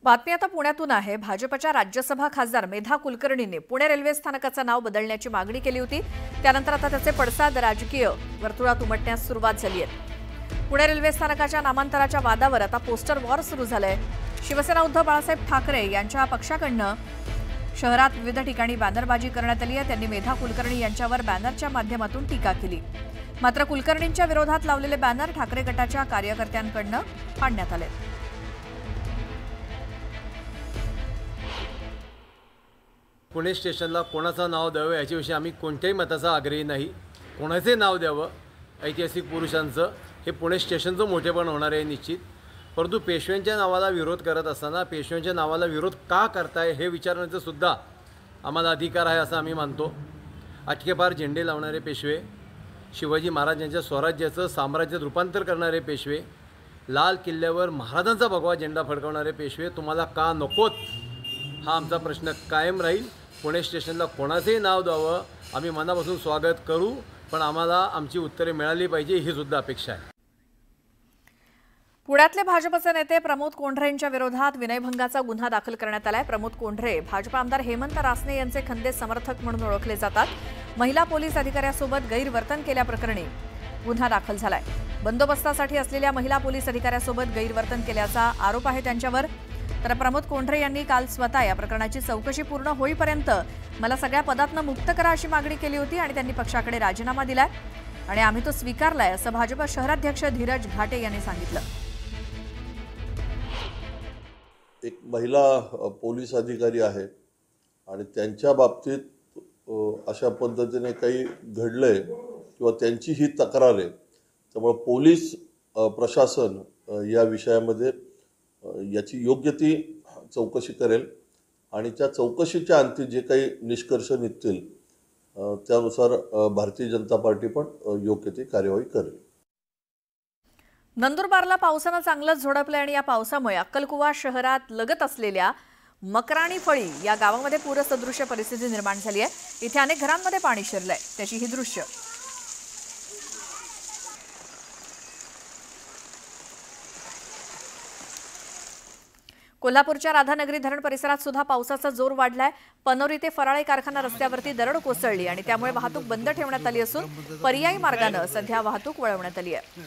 बातमी आता पुण्यातून आहे। भाजपच्या राज्यसभा खासदार मेधा कुलकर्णीने पुणे रेल्वे स्थानकाचं नाव बदलण्याची मागणी केली होती। त्यानंतर आता त्याचे पडसाद राजकीय वर्तुळात उमटण्यास सुरुवात झाली आहे। पुणे रेल्वे स्थानकाच्या नामांतराच्या वादावर आता पोस्टर वॉर सुरू झालंय। शिवसेना उद्धव बाळासाहेब ठाकरे यांच्या पक्षाकडून शहरात विविध ठिकाणी बॅनरबाजी करण्यात आली आहे। त्यांनी मेधा कुलकर्णी यांच्यावर बॅनरच्या माध्यमातून टीका केली। मात्र कुलकर्णींच्या विरोधात लावलेले बॅनर ठाकरे गटाच्या कार्यकर्त्यांकडून फाडण्यात आले। पुणे स्टेशनला कोणाचं नाव द्यावं याच्याविषयी आम्ही कोणत्याही मताचा आग्रही नाही। कोणाचे नाव द्यावं ऐतिहासिक पुरुषांचं हे पुणे स्टेशनचं मोठेपण होणार आहे निश्चित। परंतु पेशव्यांच्या नावाला विरोध करत असताना पेशव्यांच्या नावाला विरोध का करताय हे विचारण्याचा सुद्धा आम्हाला अधिकार आहे असं आम्ही मानतो। अटकेपार झेंडे लावणारे पेशवे, शिवाजी महाराजांच्या स्वराज्याचं साम्राज्यात रूपांतर करणारे पेशवे, लाल किल्ल्यावर महाराजांचा भगवा झेंडा फडकवणारे पेशवे तुम्हाला का नकोत हा आमचा प्रश्न कायम राहील। पुणे स्टेशनला कोणाचंही नाव द्यावं आम्ही मनापासून स्वागत करू, पण आम्हाला आमची उत्तरे मिळाली पाहिजे ही सुद्धा अपेक्षा आहे। पुण्यातले भाजपचे नेते प्रमोद कोंढरे यांच्या विरोधात विनयभंगाचा गुन्हा दाखल करण्यात आलाय। प्रमोद कोंढरे भाजप आमदार हेमंत रासने यांचे खंदे समर्थक म्हणून ओळखले जातात। महिला पोलीस अधिकाऱ्यासोबत गैरवर्तन केल्याप्रकरणी गुन्हा दाखल झालाय। बंदोबस्तासाठी असलेल्या महिला पोलीस अधिकाऱ्यासोबत गैरवर्तन केल्याचा आरोप आहे त्यांच्यावर। तर प्रमोद कोंढरे यांनी काल स्वतः या प्रकरणाची चौकशी पूर्ण होईपर्यंत मला सगळ्या पदांतून मुक्त करा अशी मागणी केली होती आणि त्यांनी पक्षाकडे राजीनामा दिलाय आणि आम्ही तो स्वीकारलाय असं भाजप शहराध्यक्ष धीरज घाटे यांनी सांगितलं। एक महिला पोलीस अधिकारी आहे आणि त्यांच्या बाबतीत अशा पद्धतीने काही घडलंय किंवा त्यांची ही तक्रार आहे, त्यामुळे पोलीस प्रशासन या विषयामध्ये याची योग्य ती चौकशी करेल आणि त्या चौकशीच्या अंती जे काही निष्कर्ष निघतील त्यानुसार भारतीय जनता पार्टी पण योग्य ती कार्यवाही करेल। नंदुरबारला पावसानं चांगलंच झोडपलंय आणि या पावसामुळे अक्कलकुवा शहरात लगत असलेल्या मकराणी फळी या गावामध्ये पूरसदृश्य परिस्थिती निर्माण झाली आहे। इथे अनेक घरांमध्ये पाणी शिरलंय, त्याची ही दृश्य। कोल्हापूरच्या राधानगरी धरण परिसरात सुद्धा पावसाचा जोर वाढलाय। पनोरी ते फराळे कारखाना रस्त्यावरती दरड कोसळली आणि त्यामुळे वाहतूक बंद ठेवण्यात आली असून पर्यायी मार्गाने सध्या वाहतूक वळवण्यात आली आहे।